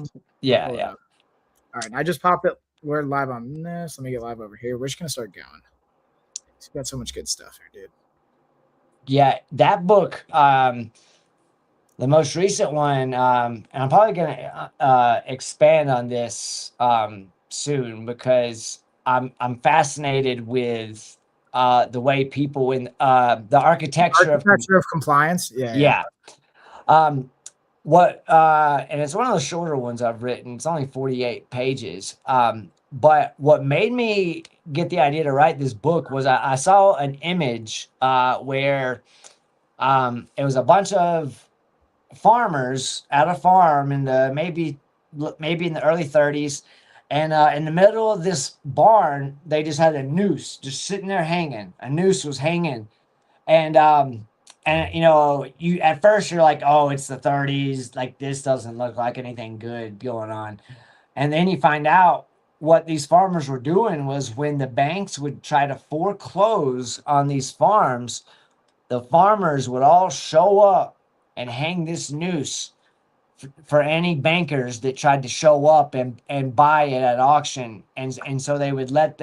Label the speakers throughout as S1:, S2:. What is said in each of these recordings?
S1: down.
S2: Yeah,
S1: Pull it
S2: yeah.
S1: up. All right, I just popped it. We're live on this. Let me get live over here. We're just gonna start going. We got so much good stuff here, dude.
S2: Yeah, that book, the most recent one, and I'm probably gonna expand on this soon because I'm fascinated with the way people in the architecture of
S1: Architecture of compliance. Yeah, yeah.
S2: yeah. Um, what and it's one of the shorter ones I've written. It's only 48 pages. But what made me get the idea to write this book was I saw an image where it was a bunch of farmers at a farm in the maybe in the early 30s, and in the middle of this barn they just had a noose just sitting there hanging. A noose was hanging, and you know, you at first you're like, oh, it's the 30s, like this doesn't look like anything good going on. And then you find out what these farmers were doing was when the banks would try to foreclose on these farms, the farmers would all show up and hang this noose for any bankers that tried to show up and buy it at auction. And so they would let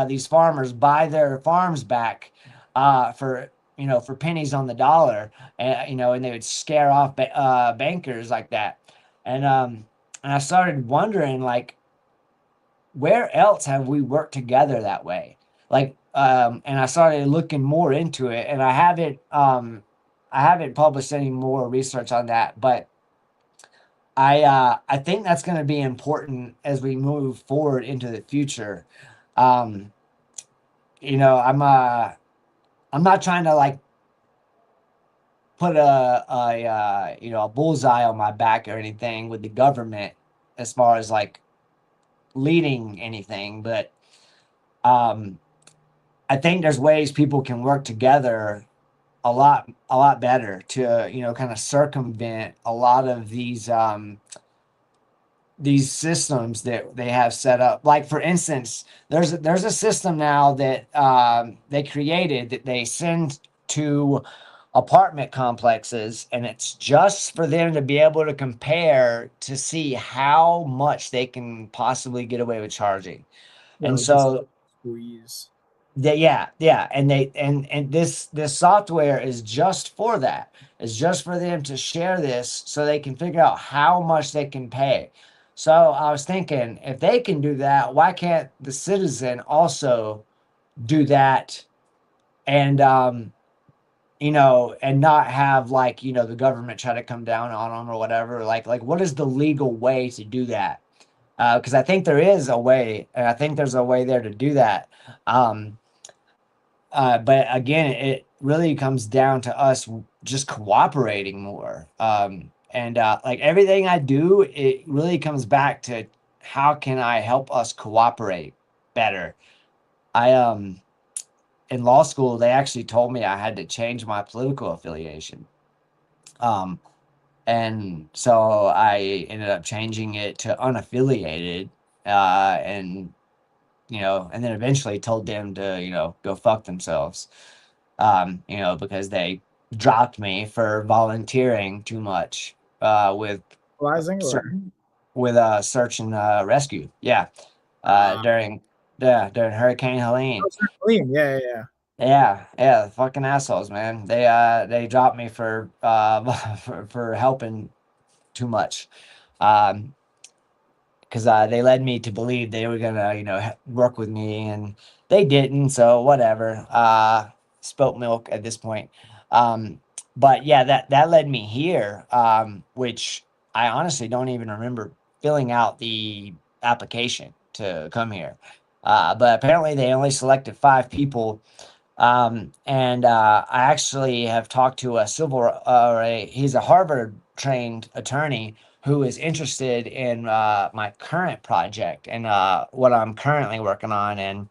S2: these farmers buy their farms back for, you know, for pennies on the dollar, and you know, and they would scare off bankers like that. And I started wondering, like, where else have we worked together that way? Like, and I started looking more into it, and I haven't published any more research on that, but I think that's going to be important as we move forward into the future. Um, you know, I'm not trying to like put a you know, a bullseye on my back or anything with the government as far as like leading anything, but um, I think there's ways people can work together a lot better to, you know, kind of circumvent a lot of these systems that they have set up. Like for instance, there's a system now that they created that they send to apartment complexes, and it's just for them to be able to compare to see how much they can possibly get away with charging.
S1: Yeah,
S2: And
S1: like this
S2: so
S1: squeeze.
S2: yeah, and this software is just for that. It's just for them to share this so they can figure out how much they can pay. So I was thinking, if they can do that, why can't the citizen also do that? And you know, and not have, like, you know, the government try to come down on them or whatever. Like what is the legal way to do that? Because I think there is a way, and I think there's a way there to do that. Um, but again, it really comes down to us just cooperating more. And like everything I do, it really comes back to how can I help us cooperate better. I In law school, they actually told me I had to change my political affiliation. Um, and so I ended up changing it to unaffiliated, and you know, and then eventually told them to, you know, go fuck themselves. You know, because they dropped me for volunteering too much with
S1: Utilizing
S2: ser-
S1: or
S2: search and rescue. Yeah,
S1: uh
S2: during during Hurricane Helene.
S1: oh, sure, clean. Yeah, yeah, yeah.
S2: Yeah, fucking assholes, man. They dropped me for for helping too much. Um, because they led me to believe they were gonna, you know, work with me, and they didn't. So whatever. Spilt milk at this point. Um, but yeah, that led me here, which I honestly don't even remember filling out the application to come here. But apparently they only selected 5 people. And I actually have talked to a he's a Harvard trained attorney who is interested in my current project and what I'm currently working on. And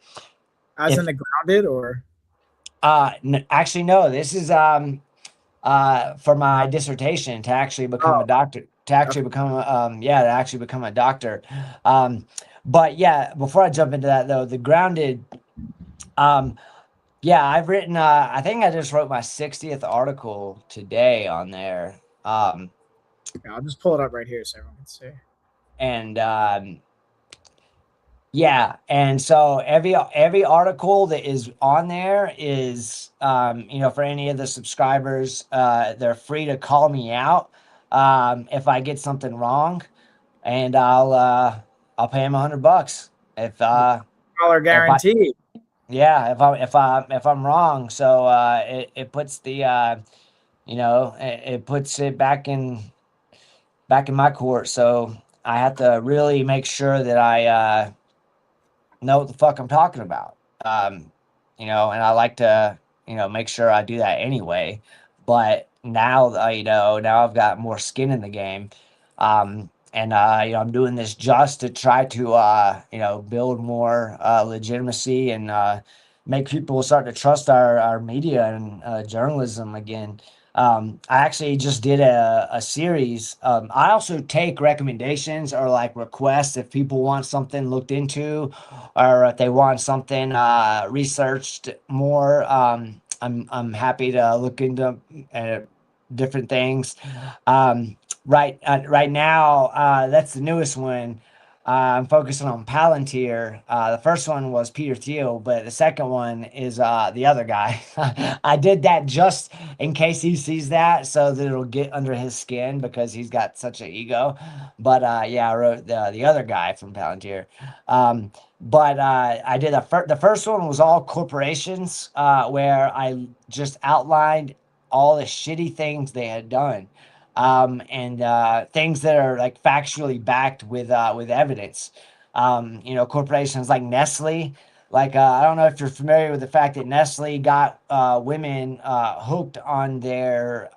S1: As in
S2: if
S1: the grounded or
S2: actually, no, this is for my dissertation to actually become
S1: oh
S2: a doctor, to actually
S1: okay.
S2: become yeah, to actually become a doctor. Um, but yeah, before I jump into that though, the grounded. Um, Yeah, I've written, I think I just wrote my 60th article today on there.
S1: Yeah, I'll just pull it up right here so everyone can see.
S2: And yeah, and so every article that is on there is, for any of the subscribers, they're free to call me out if I get something wrong, and I'll pay them $100
S1: Dollar
S2: if I
S1: guarantee.
S2: yeah if I'm wrong. So it puts the it puts it back in my court. So I have to really make sure that I know what the fuck I'm talking about. And I like to, make sure I do that anyway. But now, now I've got more skin in the game. And I'm doing this just to try to, build more legitimacy and make people start to trust our media and journalism again. I actually just did a series. I also take recommendations or like requests if people want something looked into or if they want something researched more. I'm happy to look into different things. Right now, that's the newest one. I'm focusing on Palantir. The first one was Peter Thiel, but the second one is the other guy. I did that just in case he sees that, so that it'll get under his skin because he's got such an ego. But yeah, I wrote the other guy from Palantir. But I did the first one was all corporations, where I just outlined all the shitty things they had done, and things that are like factually backed with evidence. Corporations like Nestle. Like I don't know if you're familiar with the fact that Nestle got women hooked on their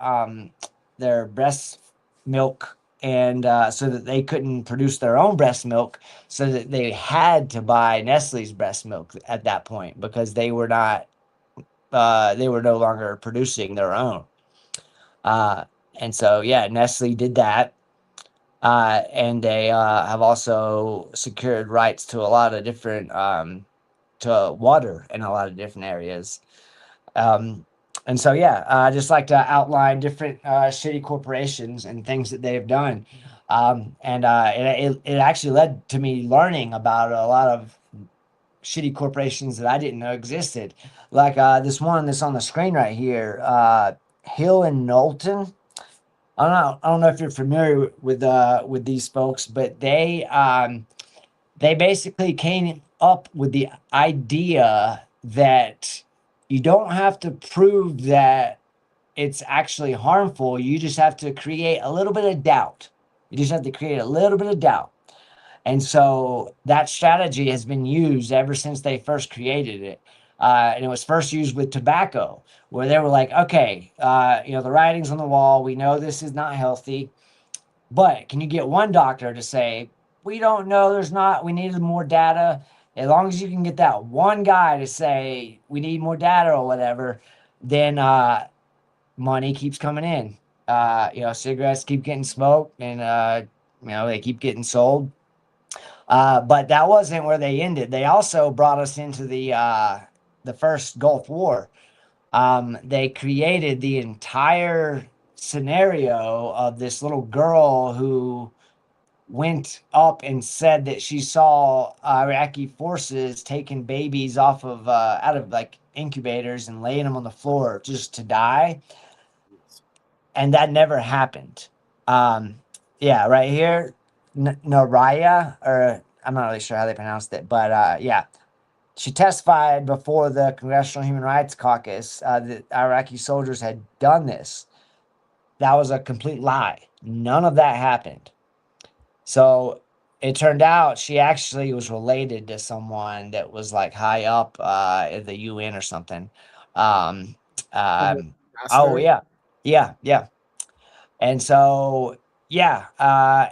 S2: breast milk, and so that they couldn't produce their own breast milk, so that they had to buy Nestle's breast milk at that point because they were no longer producing their own. Uh, and so, yeah, Nestle did that. And they have also secured rights to a lot of different, to water in a lot of different areas. And so, yeah, I just like to outline different shitty corporations and things that they've done. And it actually led to me learning about a lot of shitty corporations that I didn't know existed. Like this one that's on the screen right here, Hill and Knowlton. I don't know if you're familiar with these folks, but they basically came up with the idea that you don't have to prove that it's actually harmful. You just have to create a little bit of doubt. You just have to create a little bit of doubt. And so that strategy has been used ever since they first created it. And it was first used with tobacco, where they were like, okay, the writing's on the wall. We know this is not healthy, but can you get one doctor to say, we don't know, we needed more data? As long as you can get that one guy to say, we need more data or whatever, then money keeps coming in. Cigarettes keep getting smoked and, they keep getting sold. But that wasn't where they ended. They also brought us into the first Gulf War. They created the entire scenario of this little girl who went up and said that she saw Iraqi forces taking babies off of out of like incubators and laying them on the floor just to die, and that never happened. Um, yeah, right here, Naraya, or I'm not really sure how they pronounced it, but yeah, she testified before the Congressional Human Rights Caucus that Iraqi soldiers had done this. That was a complete lie. None of that happened. So it turned out she actually was related to someone that was like high up at the UN or something. Um, um, oh
S1: Ambassador.
S2: yeah, yeah. And so, yeah,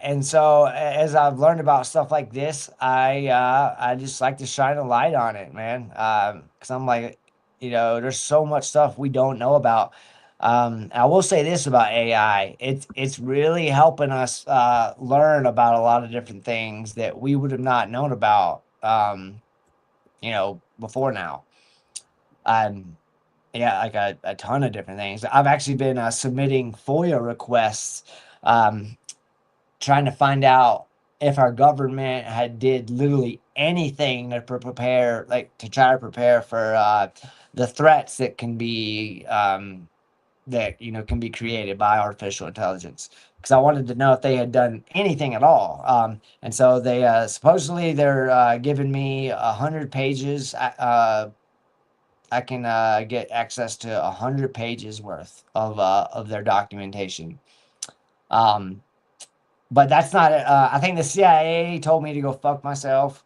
S2: and so as I've learned about stuff like this, I just like to shine a light on it, man. Because I'm like, there's so much stuff we don't know about. I will say this about AI: it's really helping us learn about a lot of different things that we would have not known about, before now. Um, yeah, like a ton of different things. I've actually been submitting FOIA requests trying to find out if our government had did literally anything to prepare, like to try to prepare for the threats that can be can be created by artificial intelligence. Because I wanted to know if they had done anything at all. And so they supposedly they're giving me 100 pages. I can get access to 100 pages worth of their documentation. But that's not it. I think the CIA told me to go fuck myself.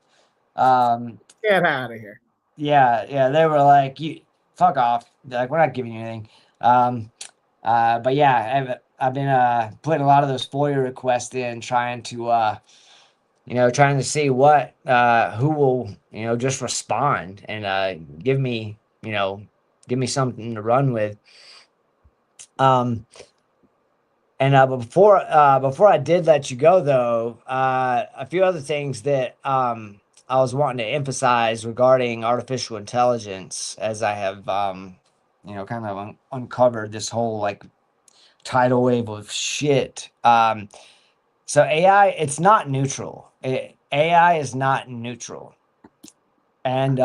S1: Get out of here.
S2: Yeah, they were like, "You fuck off." They're like, "We're not giving you anything." But yeah, I've been putting a lot of those FOIA requests in, trying to see what who will just respond and give me something to run with. But before I did let you go, though, a few other things that I was wanting to emphasize regarding artificial intelligence, as I have kind of uncovered this whole like tidal wave of shit. So AI, it's not neutral. AI is not neutral, and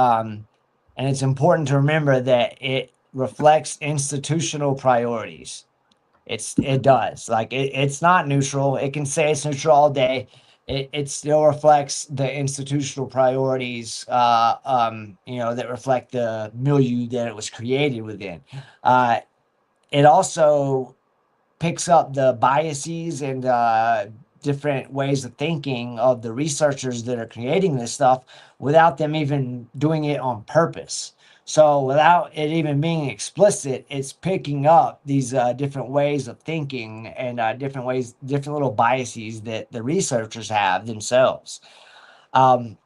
S2: it's important to remember that it reflects institutional priorities. It does. Like it's not neutral. It can say it's neutral all day. It still reflects the institutional priorities, that reflect the milieu that it was created within. It also picks up the biases and different ways of thinking of the researchers that are creating this stuff without them even doing it on purpose. So without it even being explicit, it's picking up these different ways of thinking and different little biases that the researchers have themselves. And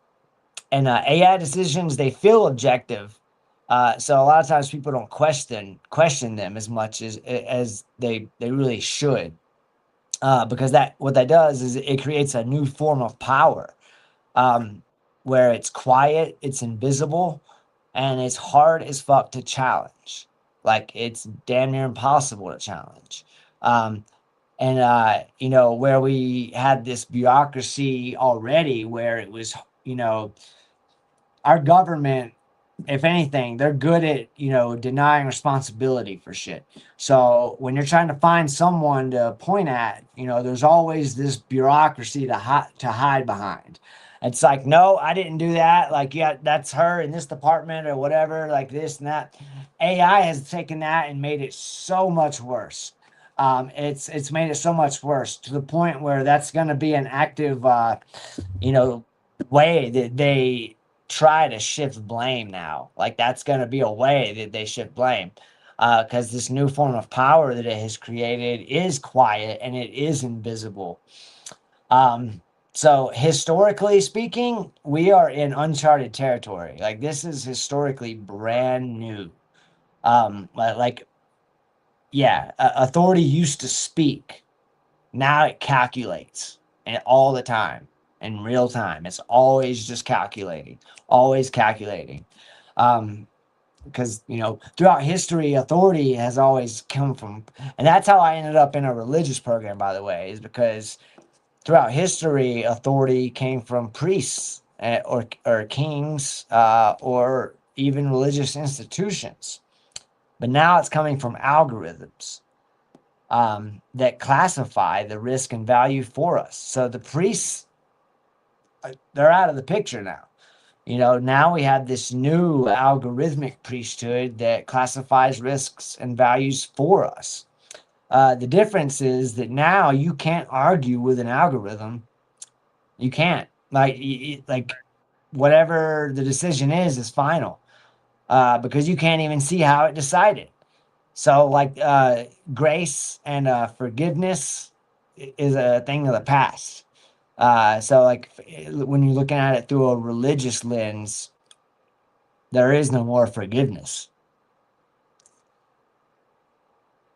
S2: AI decisions, they feel objective. So a lot of times people don't question them as much as they really should, because what that does is it creates a new form of power, where it's quiet, it's invisible, and it's hard as fuck to challenge. Like it's damn near impossible to challenge. Where we had this bureaucracy already, where it was, our government, if anything, they're good at, denying responsibility for shit. So when you're trying to find someone to point at, there's always this bureaucracy to hide behind. It's like, no, I didn't do that. Like, yeah, that's her in this department or whatever, like this and that. AI has taken that and made it so much worse. It's made it so much worse to the point where that's going to be an active, way that they try to shift blame now. Like that's going to be a way that they shift blame, because this new form of power that it has created is quiet and it is invisible. So historically speaking, we are in uncharted territory. Like this is historically brand new. Authority used to speak. Now it calculates, and all the time, in real time. It's always just calculating, always calculating. Because throughout history, authority has always come from, and that's how I ended up in a religious program, by the way, is because throughout history, authority came from priests, or kings, or even religious institutions. But now it's coming from algorithms, that classify the risk and value for us. So the priests, they're out of the picture now. Now we have this new algorithmic priesthood that classifies risks and values for us. The difference is that now you can't argue with an algorithm. You can't. Like whatever the decision is final, because you can't even see how it decided. So like grace and forgiveness is a thing of the past. So like when you're looking at it through a religious lens, there is no more forgiveness.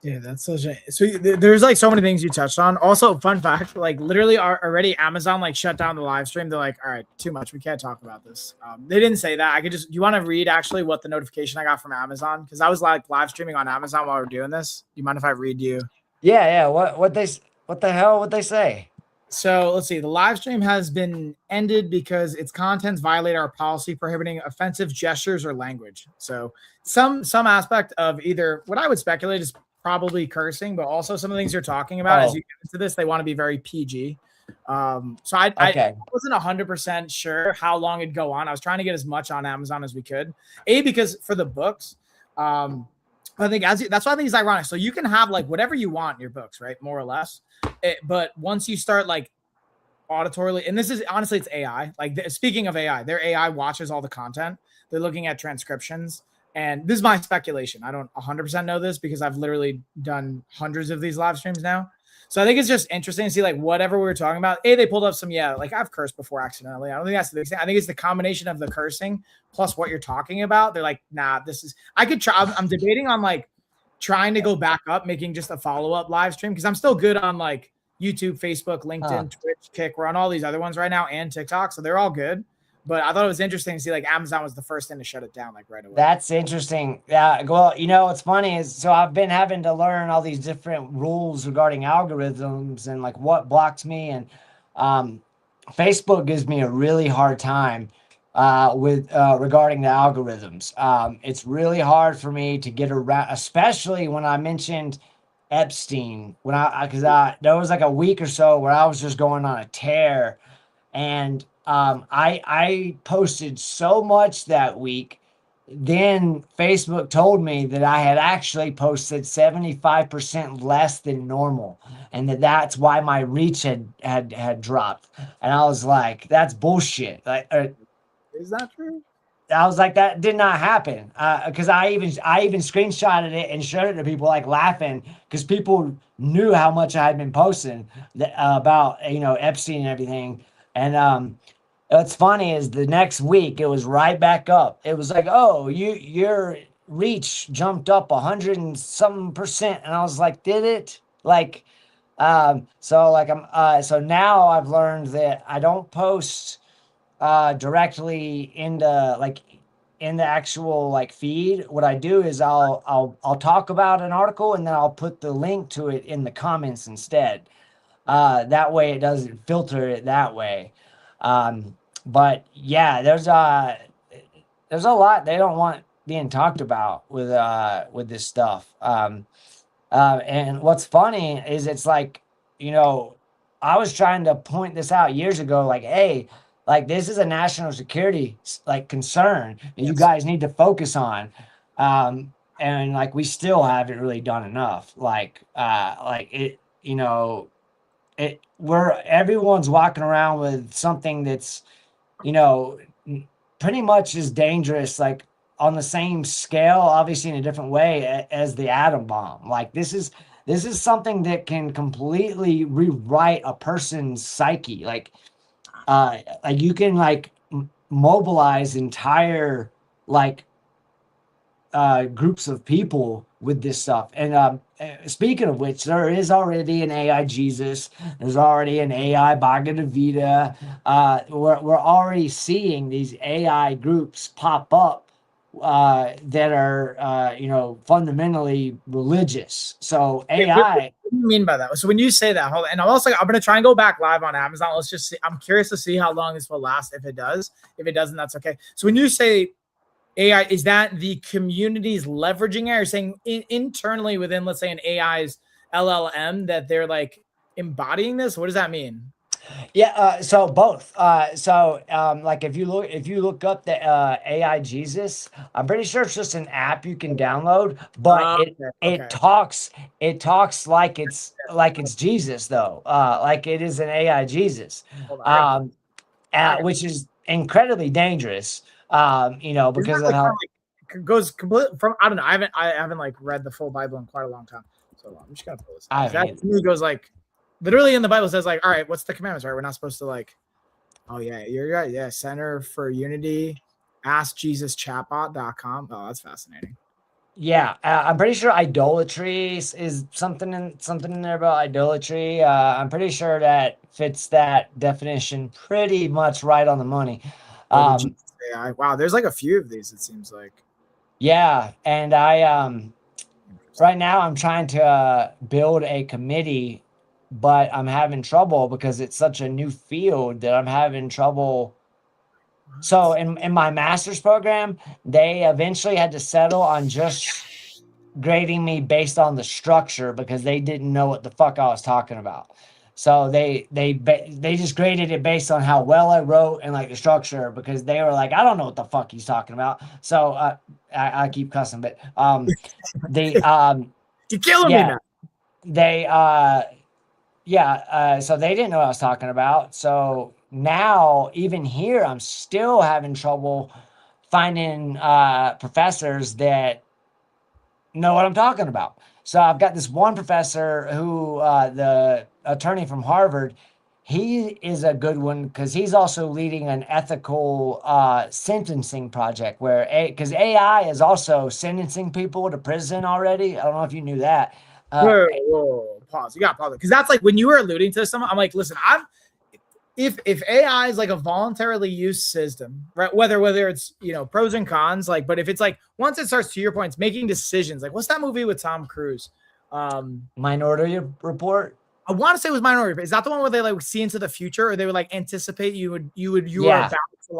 S1: Yeah, that's such a so there's like so many things you touched on. Also, fun fact, like literally already Amazon like shut down the live stream. They're like, all right, too much. We can't talk about this. They didn't say that. You want to read actually what the notification I got from Amazon? Because I was like live streaming on Amazon while we are doing this. Do you mind if I read you?
S2: Yeah. What they What the hell would they say?
S1: So let's see. The live stream has been ended because its contents violate our policy prohibiting offensive gestures or language. So some aspect of either what I would speculate is probably cursing, but also some of the things you're talking about as you get into this, they want to be very PG. So I wasn't 100% sure how long it'd go on. I was trying to get as much on Amazon as we could. Because for the books, I think that's why I think it's ironic. So you can have like whatever you want in your books, right? More or less. But once you start like auditorily, and this is honestly, it's AI. Like speaking of AI, their AI watches all the content. They're looking at transcriptions. And this is my speculation. I don't 100% know this because I've literally done hundreds of these live streams now. So I think it's just interesting to see like whatever we were talking about. They pulled up some, like I've cursed before accidentally. I don't think that's the big thing. I think it's the combination of the cursing plus what you're talking about. They're like, nah, I could try. I'm debating on like trying to go back up, making just a follow-up live stream because I'm still good on like YouTube, Facebook, LinkedIn, Twitch, Kick. We're on all these other ones right now and TikTok. So they're all good. But I thought it was interesting to see like Amazon was the first thing to shut it down like right away.
S2: That's interesting. Yeah. Well, what's funny is so I've been having to learn all these different rules regarding algorithms and like what blocks me. And Facebook gives me a really hard time with regarding the algorithms. It's really hard for me to get around, especially when I mentioned Epstein. Because there was like a week or so where I was just going on a tear, and I posted so much that week. Then Facebook told me that I had actually posted 75% less than normal, and that's why my reach had dropped. And I was like, "That's bullshit." Like,
S1: is that true?
S2: I was like, that did not happen. Because I even screenshotted it and showed it to people, like laughing, because people knew how much I had been posting about Epstein and everything. And what's funny is the next week it was right back up. It was like, oh, your reach jumped up 100 and some percent, and I was like, did it? Like, so now I've learned that I don't post directly in the actual like feed. What I do is I'll talk about an article and then I'll put the link to it in the comments instead. That way it doesn't filter it that way. But yeah, there's a lot they don't want being talked about with this stuff. And what's funny is it's like, I was trying to point this out years ago, like, hey, like this is a national security like concern that you guys need to focus on. And like we still haven't really done enough. Like it, where everyone's walking around with something that's, pretty much as dangerous, like on the same scale, obviously in a different way as the atom bomb. Like this is something that can completely rewrite a person's psyche. Like you can like mobilize entire like groups of people with this stuff. And speaking of which, there is already an AI Jesus. There's already an AI Bhagavad Gita. We're already seeing these AI groups pop up that are fundamentally religious. So AI.
S1: What do you mean by that? So when you say that, hold on, and I'm going to try and go back live on Amazon. Let's just see. I'm curious to see how long this will last. If it does, if it doesn't, that's okay. So when you say AI, is that the community's leveraging it, or saying internally within, let's say, an AI's LLM that they're like embodying this? What does that mean?
S2: Yeah, so both. Like if you look up the AI Jesus, I'm pretty sure it's just an app you can download, but it talks like it's Jesus though. Like it is an AI Jesus, which is incredibly dangerous. Because of how
S1: it goes complete from. I don't know. I haven't like read the full Bible in quite a long time, so I'm just gonna pull this. That to me goes like. Literally in the Bible says like, all right, what's the commandments, right? We're not supposed to like, oh yeah, you're right. Yeah. Center for Unity, askjesuschatbot.com. Oh, that's fascinating.
S2: Yeah. I'm pretty sure idolatry is something in there about idolatry. I'm pretty sure that fits that definition pretty much right on the money.
S1: Wow. There's like a few of these, it seems like.
S2: Yeah. And right now I'm trying to build a committee but I'm having trouble because it's such a new field that I'm having trouble. So in my master's program, they eventually had to settle on just grading me based on the structure because they didn't know what the fuck I was talking about. So they just graded it based on how well I wrote and like the structure because they were like, I don't know what the fuck he's talking about. So I keep cussing, but the
S1: You're killing me
S2: yeah,
S1: now.
S2: they so they didn't know what I was talking about. So now even here I'm still having trouble finding professors that know what I'm talking about. So I've got this one professor who, the attorney from Harvard, he is a good one because he's also leading an ethical sentencing project where, because AI is also sentencing people to prison already. I don't know if you knew that.
S1: Whoa, pause. You got pause because that's like when you were alluding to someone. I'm like, listen, I'm if AI is like a voluntarily used system, right? Whether it's pros and cons, like, but if it's like once it starts to your points making decisions, like what's that movie with Tom Cruise?
S2: Minority Report.
S1: I want to say it was Minority. Is that the one where they like see into the future, or they would like anticipate you are
S2: Yeah.
S1: about to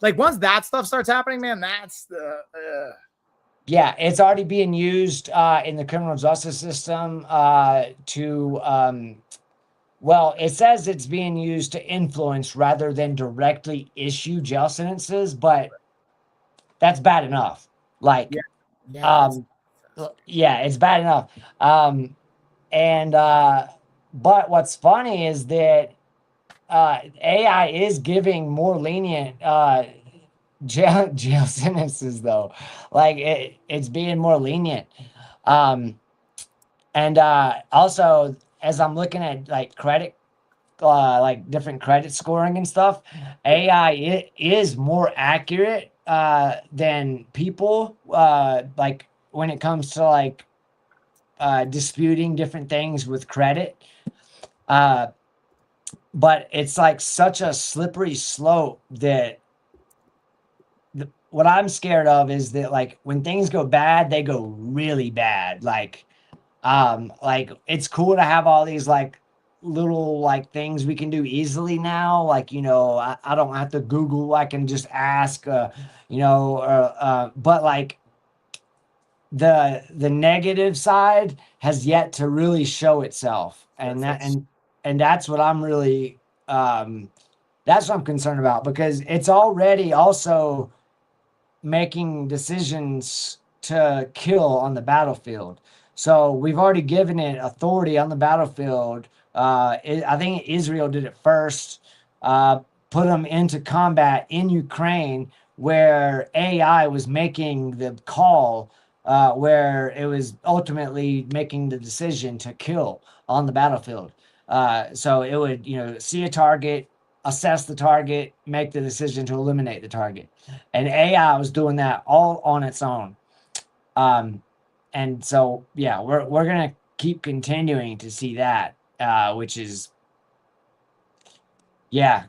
S1: like once that stuff starts happening, man, that's the
S2: Yeah, it's already being used in the criminal justice system to well, it says it's being used to influence rather than directly issue jail sentences, but that's bad enough. Like,
S1: yeah, yeah,
S2: um, yeah, it's bad enough. And but what's funny is that AI is giving more lenient jail sentences, though. Like, it's being more lenient. Um, and also, as I'm looking at like credit like different credit scoring and stuff, AI is more accurate than people like when it comes to like disputing different things with credit. Uh, but it's like such a slippery slope that what I'm scared of is that like when things go bad, they go really bad. Like it's cool to have all these like little like things we can do easily now. Like, I don't have to Google, I can just ask, but like the negative side has yet to really show itself. And that's what I'm really that's what I'm concerned about because it's already also making decisions to kill on the battlefield. So we've already given it authority on the battlefield. I think Israel did it first, put them into combat in Ukraine, where AI was making the call, where it was ultimately making the decision to kill on the battlefield. So it would, see a target, assess the target, make the decision to eliminate the target. And AI was doing that all on its own. And so, yeah, we're gonna keep continuing to see that, which is, yeah.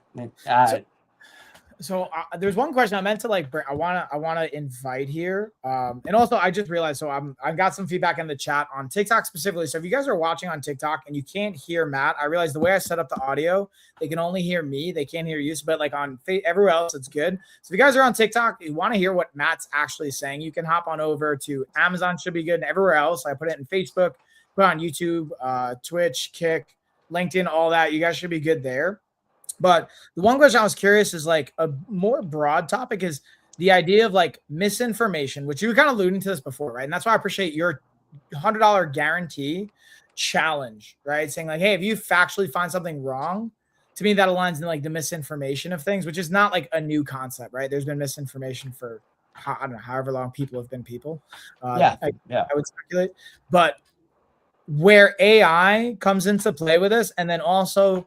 S1: So there's one question I meant to like I want to invite here, and also I just realized, so I've got some feedback in the chat on TikTok specifically. So if you guys are watching on TikTok and you can't hear Matt, I realized the way I set up the audio, they can only hear me, they can't hear you. But like on everywhere else, it's good. So if you guys are on TikTok, you want to hear what Matt's actually saying, you can hop on over to Amazon, should be good, and everywhere else. I put it in Facebook, put it on YouTube, Twitch, Kick, LinkedIn, all that. You guys should be good there. But the one question I was curious is like a more broad topic is the idea of like misinformation, which you were kind of alluding to this before, right? And that's why I appreciate your $100 guarantee challenge, right? Saying like, hey, if you factually find something wrong, to me that aligns in like the misinformation of things, which is not like a new concept, right? There's been misinformation for I don't know however long people have been people.
S2: Yeah.
S1: I would speculate, but where AI comes into play with this, and then also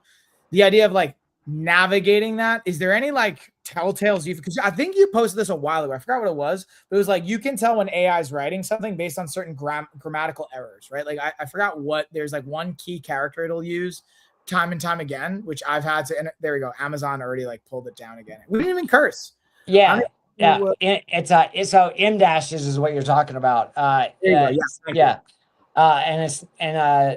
S1: the idea of like navigating that, is there any like telltales you, because I think you posted this a while ago, I forgot what it was, but it was like you can tell when AI is writing something based on certain grammatical errors, right? Like I forgot what, there's like one key character it'll use time and time again, which I've had to, and there we go, Amazon already like pulled it down again. We didn't even curse.
S2: Yeah. It's so M dashes is what you're talking about.
S1: There you go.
S2: Yeah. And it's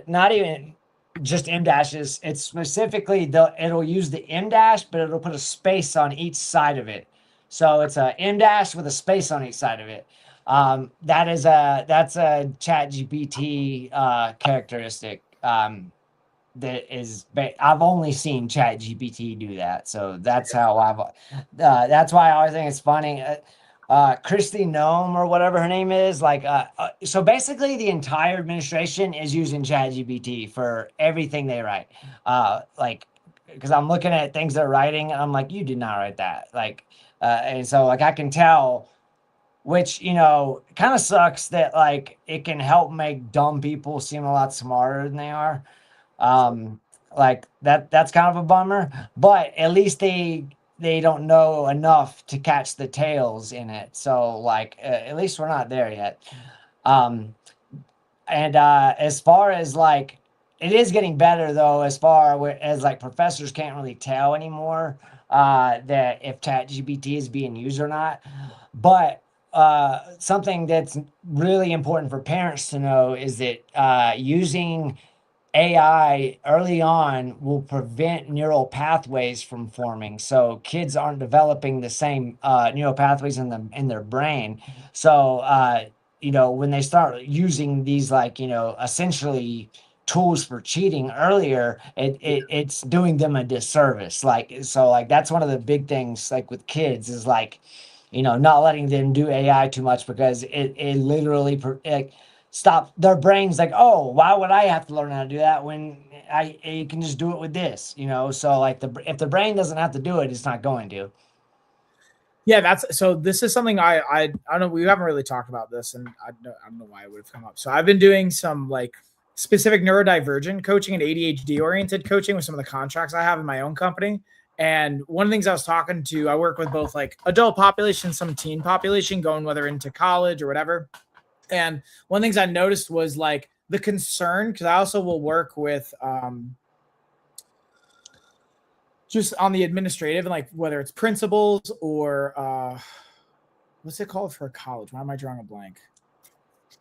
S2: not even just M dashes. It's specifically it'll use the M dash, but it'll put a space on each side of it. So it's a M dash with a space on each side of it. That's a Chat GPT characteristic. I've only seen Chat GPT do that, so that's how that's why I always think it's funny. Christy Nome or whatever her name is, so basically the entire administration is using Chat GPT for everything they write. Like, because I'm looking at things they're writing and I'm like, you did not write that. And so like I can tell, which kind of sucks that like it can help make dumb people seem a lot smarter than they are. Like that's kind of a bummer, but at least they don't know enough to catch the tails in it. So like at least we're not there yet. And as far as like it is getting better though, as far as like professors can't really tell anymore that if ChatGPT is being used or not. But something that's really important for parents to know is that using AI early on will prevent neural pathways from forming. So kids aren't developing the same neural pathways in their brain. So when they start using these essentially tools for cheating earlier, it's doing them a disservice. Like that's one of the big things like with kids is like not letting them do AI too much because it literally stop their brains like, oh, why would I have to learn how to do that when I can just do it with this, so like if the brain doesn't have to do it, it's not going to.
S1: Yeah, this is something I don't know, we haven't really talked about this, and I don't know why it would have come up. So I've been doing some like specific neurodivergent coaching and ADHD oriented coaching with some of the contracts I have in my own company. And one of the things I work with both like adult population, some teen population going whether into college or whatever. And one of the things I noticed was like the concern, because I also will work with just on the administrative and like whether it's principals or what's it called for college? Why am I drawing a blank?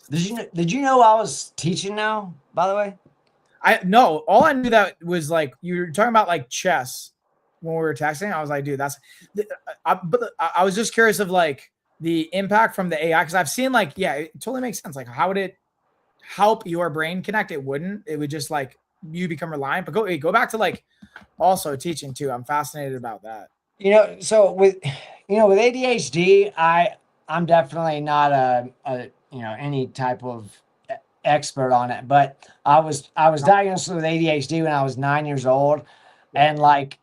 S2: Did you know I was teaching now, by the way?
S1: I no, all I knew that was like you were talking about like chess when we were texting. I was like, dude, I was just curious of like the impact from the AI, because I've seen like, yeah, it totally makes sense. Like, how would it help your brain connect? It wouldn't. It would just like you become reliant. But go back to like also teaching too. I'm fascinated about that.
S2: So with ADHD, I'm definitely not a any type of expert on it, but I was diagnosed with ADHD when I was 9 years old, and like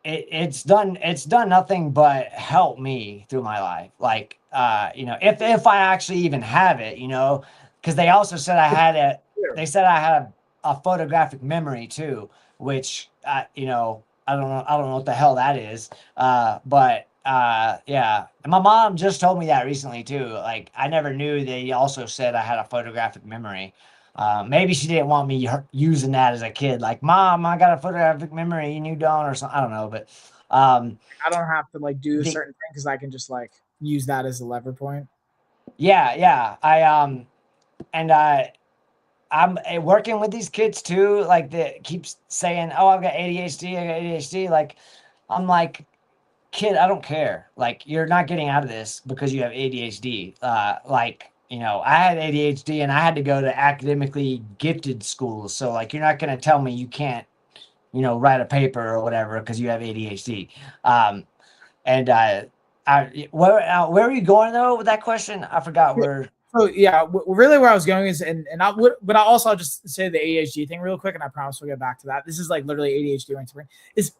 S2: it's done nothing but help me through my life. Like if I actually even have it, because they also said I had a photographic memory too, which I don't know what the hell that is. But yeah. And my mom just told me that recently too. Like I never knew they also said I had a photographic memory. Maybe she didn't want me using that as a kid. Like, Mom, I got a photographic memory and you don't, or something. I don't know, but
S1: I don't have to like do a certain thing because I can just like use that as a lever point.
S2: Yeah. I'm working with these kids too, like that keeps saying, "Oh, I've got ADHD, I got ADHD." Like, I'm like, kid, I don't care. Like, you're not getting out of this because you have ADHD. I had ADHD and I had to go to academically gifted schools. So, like, you're not going to tell me you can't, write a paper or whatever because you have ADHD. Where are you going though with that question? I forgot where.
S1: So yeah, really where I was going is, and I would, but I also, I'll just say the ADHD thing real quick, and I promise we'll get back to that. This is like literally ADHD is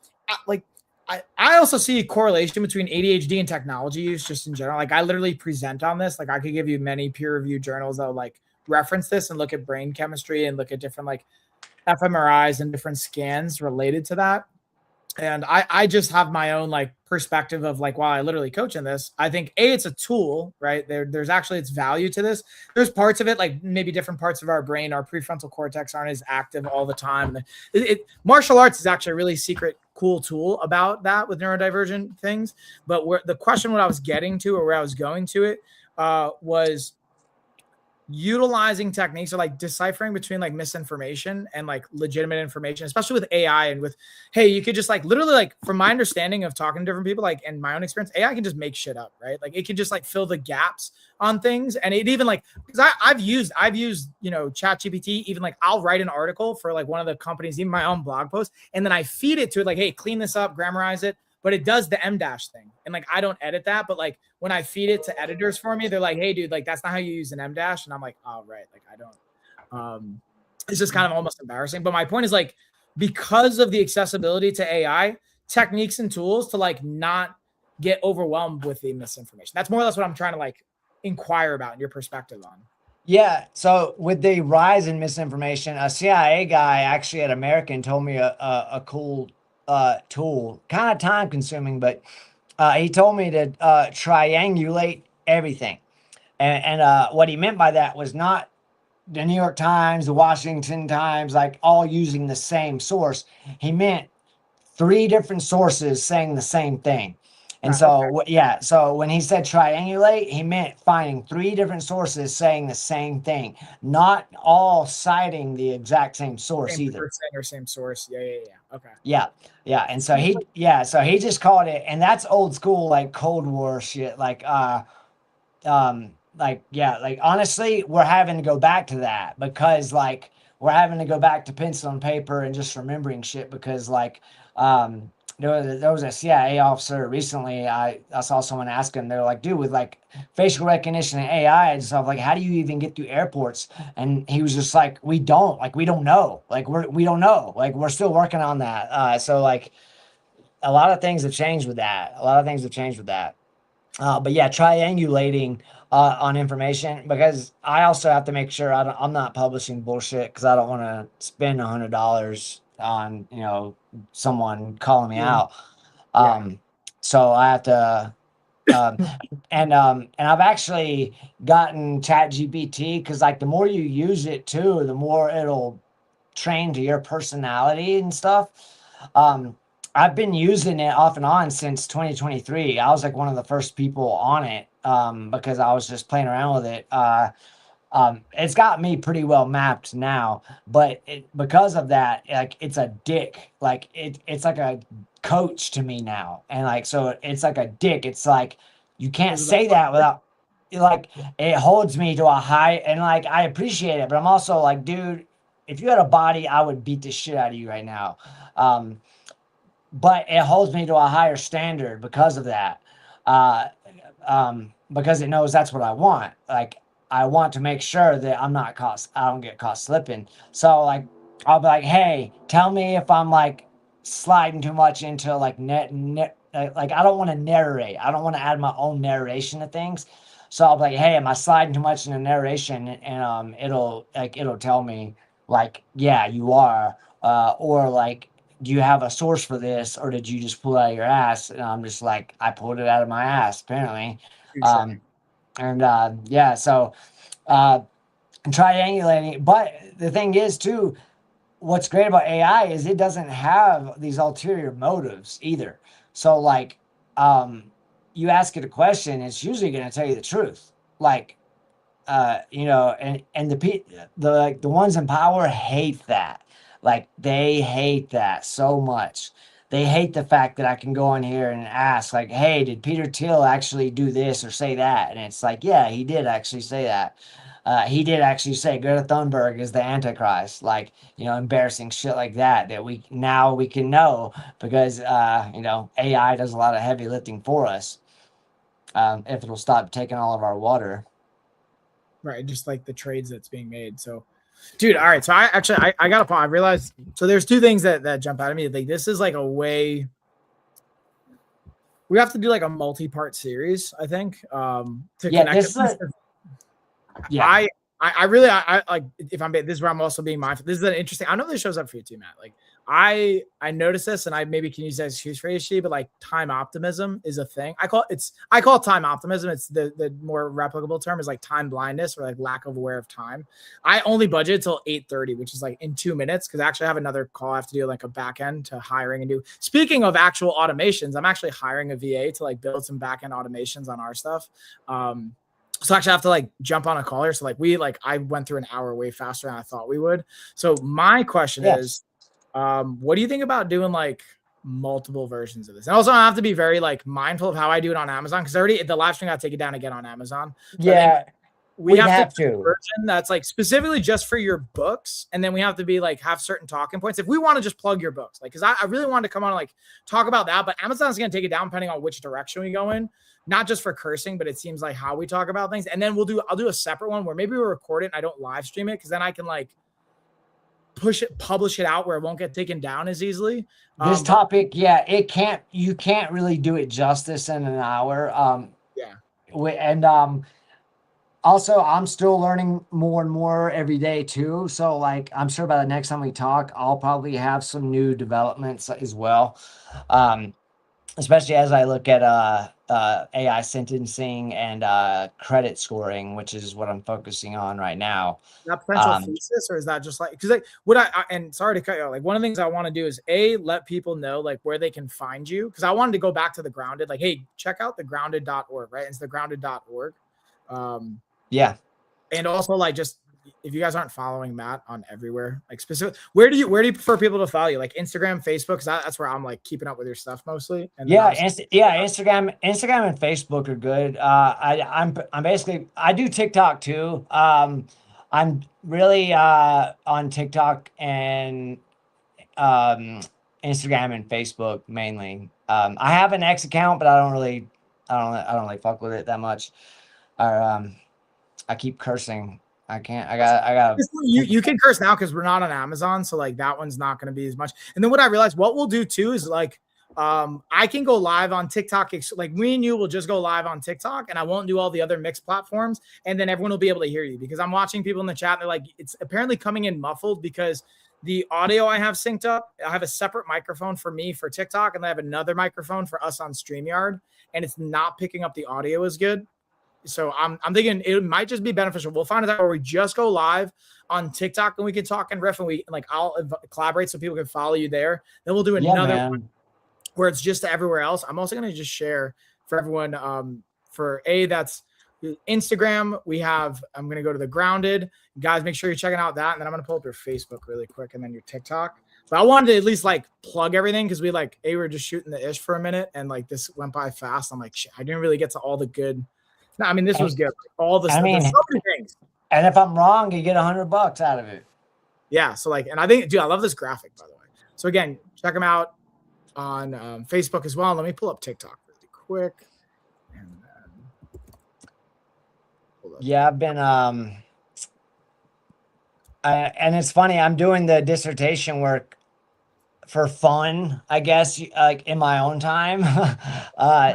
S1: like I also see a correlation between ADHD and technology use just in general. Like I literally present on this. Like I could give you many peer-reviewed journals that will like reference this and look at brain chemistry and look at different like fMRIs and different scans related to that. And I just have my own like perspective of like, while I literally coach in this, I think it's a tool, right? There's actually its value to this. There's parts of it, like maybe different parts of our brain, our prefrontal cortex aren't as active all the time. Martial arts is actually a really secret, cool tool about that with neurodivergent things. But the question, what I was getting to or where I was going to it was utilizing techniques or like deciphering between like misinformation and like legitimate information, especially with AI and with, hey, you could just like literally like from my understanding of talking to different people, like in my own experience, AI can just make shit up, right? Like it can just like fill the gaps on things. And it even like, because I've used, you know, chat GPT, even like I'll write an article for like one of the companies, even my own blog post, and then I feed it to it like, hey, clean this up, grammarize it. But it does the M dash thing. And like, I don't edit that. But like when I feed it to editors for me, they're like, hey, dude, like that's not how you use an M dash. And I'm like, oh, right. Like I don't. It's just kind of almost embarrassing. But my point is like, because of the accessibility to AI, techniques and tools to like not get overwhelmed with the misinformation. That's more or less what I'm trying to like inquire about and your perspective on.
S2: Yeah. So with the rise in misinformation, a CIA guy actually at American told me a cool tool, kind of time consuming, but he told me to triangulate everything. And what he meant by that was not the New York Times, the Washington Times, like all using the same source. He meant three different sources saying the same thing. And so, yeah, so when he said triangulate, he meant finding three different sources saying the same thing, not all citing the exact same source
S1: Same
S2: either.
S1: person or same source. Yeah. Okay.
S2: Yeah. And so he just called it, and that's old school, like Cold War shit. Like honestly, we're having to go back to that because like we're having to go back to pencil and paper and just remembering shit because like there was a CIA officer recently. I saw someone ask him, they're like, dude, with like facial recognition and AI and stuff, like how do you even get through airports? And he was just like, we don't know. Like we don't know. Like we're still working on that. So like a lot of things have changed with that. But yeah, triangulating on information because I also have to make sure I'm not publishing bullshit because I don't want to spend $100 on someone calling me out. So I have to. Um, and I've actually gotten Chat GPT because like the more you use it too, the more it'll train to your personality and stuff. I've been using it off and on since 2023. I was like one of the first people on it because I was just playing around with it. It's got me pretty well mapped now, but because of that, like it's a dick. Like it's like a coach to me now, and like so it's like a dick. It's like you can't say that without like it holds me to a high, and like I appreciate it, but I'm also like, dude, if you had a body, I would beat the shit out of you right now. But it holds me to a higher standard because of that. Because it knows that's what I want. Like I want to make sure that I don't get caught slipping. So like I'll be like, hey, tell me if I'm like sliding too much into like like I don't want to narrate. I don't want to add my own narration to things. So I'll be like, hey, am I sliding too much into narration? And it'll tell me like, yeah, you are. Or like, do you have a source for this, or did you just pull it out of your ass? And I'm just like, I pulled it out of my ass, apparently. Yeah, so triangulating. But the thing is, too, what's great about AI is it doesn't have these ulterior motives either. So, like, you ask it a question, it's usually going to tell you the truth. Like, and the ones in power hate that. Like they hate that so much. They hate the fact that I can go on here and ask like, hey, did Peter Thiel actually do this or say that? And it's like, yeah, he did actually say that. He did actually say Greta Thunberg is the Antichrist, like, embarrassing shit like that we can know because, AI does a lot of heavy lifting for us. If it'll stop taking all of our water.
S1: Right, just like the trades that's being made. So, dude, all right. So I got a point. I realized. So there's two things that jump out at me. Like this is like a way. We have to do like a multi-part series, I think, to connect. I really like if I'm this is where I'm also being mindful. This is an interesting. I know this shows up for you too, Matt. Like I noticed this, and I maybe can use that as excuse for PhD, but like time optimism is a thing. I call it time optimism. It's the more replicable term is like time blindness or like lack of aware of time. I only budget till 8:30, which is like in 2 minutes because I actually have another call I have to do like a back end to hiring and do. Speaking of actual automations, I'm actually hiring a VA to like build some back end automations on our stuff. So actually I have to like jump on a call here. So like I went through an hour way faster than I thought we would. So my question
S2: Yes.
S1: is, what do you think about doing like multiple versions of this? And also I have to be very like mindful of how I do it on Amazon, because already the live stream got taken down again on Amazon. So I think
S2: Yeah,
S1: we
S2: we'd
S1: have to
S2: have
S1: do a
S2: to.
S1: version that's like specifically just for your books, and then we have to be like have certain talking points if we want to just plug your books, like because I really wanted to come on and like talk about that, but Amazon's going to take it down depending on which direction we go in, not just for cursing, but it seems like how we talk about things. And then I'll do a separate one where maybe we record it and I don't live stream it, because then I can like publish it out where it won't get taken down as easily.
S2: This
S1: But
S2: topic, yeah, you can't really do it justice in an hour.
S1: yeah,
S2: And also, I'm still learning more and more every day too. So, like, I'm sure by the next time we talk, I'll probably have some new developments as well. Um, Especially as I look at AI sentencing and credit scoring, which is what I'm focusing on right now.
S1: that potential
S2: Um,
S1: thesis, or is that just like, because like what and sorry to cut you out, like one of the things I want to do is let people know like where they can find you, because I wanted to go back to the grounded, like, hey, check out the grounded.org, right? It's the grounded.org.
S2: yeah.
S1: And also like just if you guys aren't following Matt on everywhere, like specific, where do you prefer people to follow you? Like Instagram, Facebook, because that's where I'm like keeping up with your stuff mostly. And then
S2: Yeah,
S1: obviously,
S2: Instagram and Facebook are good. I'm basically I do TikTok too. I'm really on TikTok and um, Instagram and Facebook mainly. I have an X account, but I don't really fuck with it that much. Or I keep cursing. I can't. I got.
S1: you can curse now because we're not on Amazon, so like that one's not going to be as much. And then what I realized, what we'll do too is like I can go live on TikTok, like me and you will just go live on TikTok, and I won't do all the other mixed platforms, and then everyone will be able to hear you, because I'm watching people in the chat, they're like, it's apparently coming in muffled because the audio I have synced up, I have a separate microphone for me for TikTok, and I have another microphone for us on StreamYard, and it's not picking up the audio as good. So I'm thinking it might just be beneficial. We'll find out where we just go live on TikTok and we can talk and riff, and we like I'll collaborate so people can follow you there. Then we'll do
S2: Yeah,
S1: another one
S2: man.
S1: where it's just everywhere else. I'm also going to just share for everyone for that's Instagram. I'm going to go to the grounded guys. Make sure you're checking out that. And then I'm going to pull up your Facebook really quick and then your TikTok. But I wanted to at least like plug everything, because we were just shooting the ish for a minute and like this went by fast. I'm like, shit, I didn't really get to all the good. No, I mean, this was good. All the
S2: I
S1: stuff.
S2: mean,
S1: There's so many things.
S2: and if I'm wrong, you get $100 out of it.
S1: Yeah. So like, and I think, dude, I love this graphic, by the way. So again, check them out on Facebook as well. Let me pull up TikTok really quick. And
S2: yeah, I've been and it's funny, I'm doing the dissertation work for fun, I guess, like in my own time.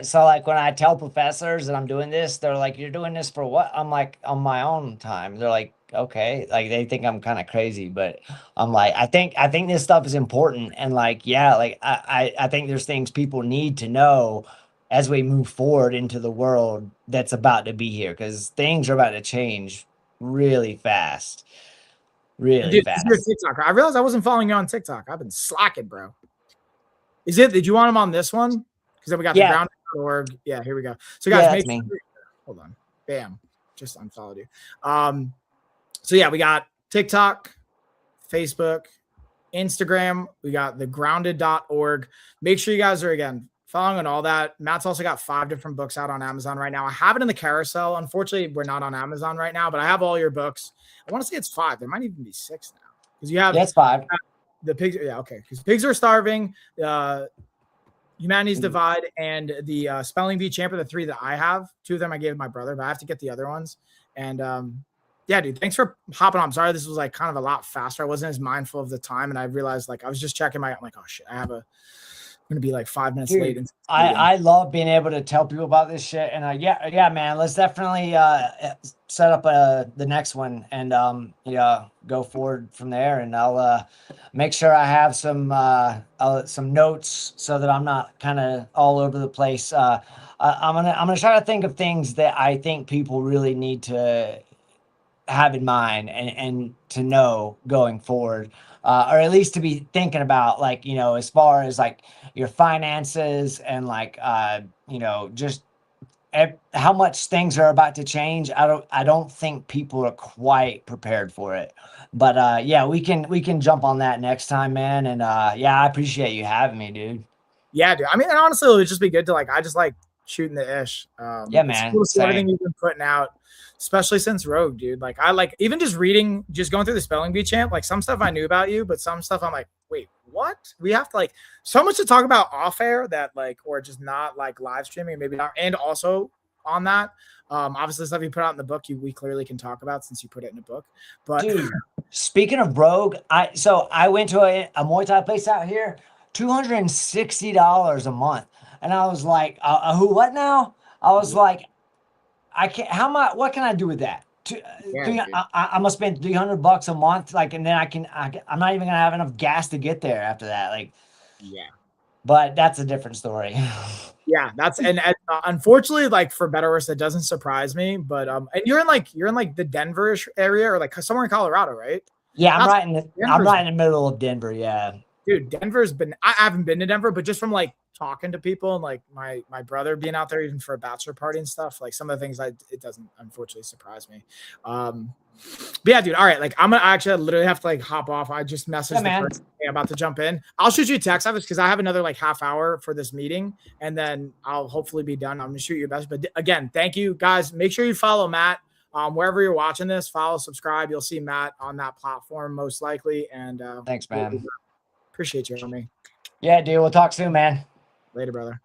S2: So like when I tell professors that I'm doing this, they're like, "You're doing this for what?" I'm like, "On my own time." They're like, "Okay." Like they think I'm kind of crazy, but I'm like, I think this stuff is important, and like, yeah, like I think there's things people need to know as we move forward into the world that's about to be here, because things are about to change really fast. Really
S1: dude, this is your
S2: fast.
S1: TikTok. I realized I wasn't following you on TikTok. I've been slacking, bro. Did you want him on this one? Because then we got the
S2: Yeah,
S1: ground.org. Yeah, here we go. So
S2: yeah,
S1: guys,
S2: that's me.
S1: hold on. Bam. Just unfollowed you. So yeah, we got TikTok, Facebook, Instagram. We got the grounded.org. Make sure you guys are again following on all that. Matt's also got 5 different books out on Amazon right now. I have it in the carousel. Unfortunately, we're not on Amazon right now, but I have all your books. I want to say it's 5. There might even be 6 now, because you have
S2: That's 5.
S1: the pigs. Yeah, okay. Because pigs are starving. Humanity's Divide and the Spelling Bee Champ are the 3 that I have. 2 of them I gave my brother, but I have to get the other ones. And yeah, dude, thanks for hopping on. I'm sorry this was like kind of a lot faster. I wasn't as mindful of the time, and I realized like I was just checking I'm like, oh shit, I'm gonna be like 5 minutes late.
S2: Dude, I love being able to tell people about this shit, and yeah, man, let's definitely set up the next one, and yeah, go forward from there, and I'll make sure I have some notes so that I'm not kind of all over the place. I'm gonna try to think of things that I think people really need to have in mind and to know going forward, or at least to be thinking about, like, as far as like your finances and like, just how much things are about to change. I don't think people are quite prepared for it. But yeah, we can jump on that next time, man. And yeah, I appreciate you having me, dude.
S1: Yeah, dude. I mean, and honestly, it would just be good to like. I just like shooting the ish.
S2: Yeah,
S1: It's
S2: man.
S1: cool to see everything
S2: Same.
S1: you've been putting out, especially since Rogue, dude. Like, I like even just reading, just going through the spelling bee champ. Like some stuff I knew about you, but some stuff I'm like, wait, what? We have to like so much to talk about off air that like, or just not like live streaming, maybe not. And also on that, obviously stuff you put out in the book, we clearly can talk about since you put it in a book. But
S2: Dude, speaking of Rogue, I went to a Muay Thai place out here, $260 a month. And I was like, who, what now? I was like, I can't, what can I do with that?
S1: yeah,
S2: I'm gonna spend $300 a month. Like, and then I'm not even gonna have enough gas to get there after that. Like,
S1: yeah.
S2: but that's a different story.
S1: Yeah, that's and unfortunately, like for better or worse, that doesn't surprise me. But and you're in like the Denver-ish area or like somewhere in Colorado, right?
S2: Yeah,
S1: That's,
S2: I'm right in the middle of Denver. Yeah.
S1: dude, Denver's been. I haven't been to Denver, but just from like talking to people and like my brother being out there even for a bachelor party and stuff, like some of the things it doesn't unfortunately surprise me. But yeah, dude. All right, like I'm gonna actually literally have to like hop off. I just messaged the person I'm about to jump in. I'll shoot you a text after because I have another like half hour for this meeting, and then I'll hopefully be done. I'm gonna shoot you a message. But again, thank you guys. Make sure you follow Matt. Wherever you're watching this, follow, subscribe. You'll see Matt on that platform most likely. And
S2: thanks, man.
S1: Appreciate you, homie.
S2: Yeah, dude. We'll talk soon, man.
S1: Later, brother.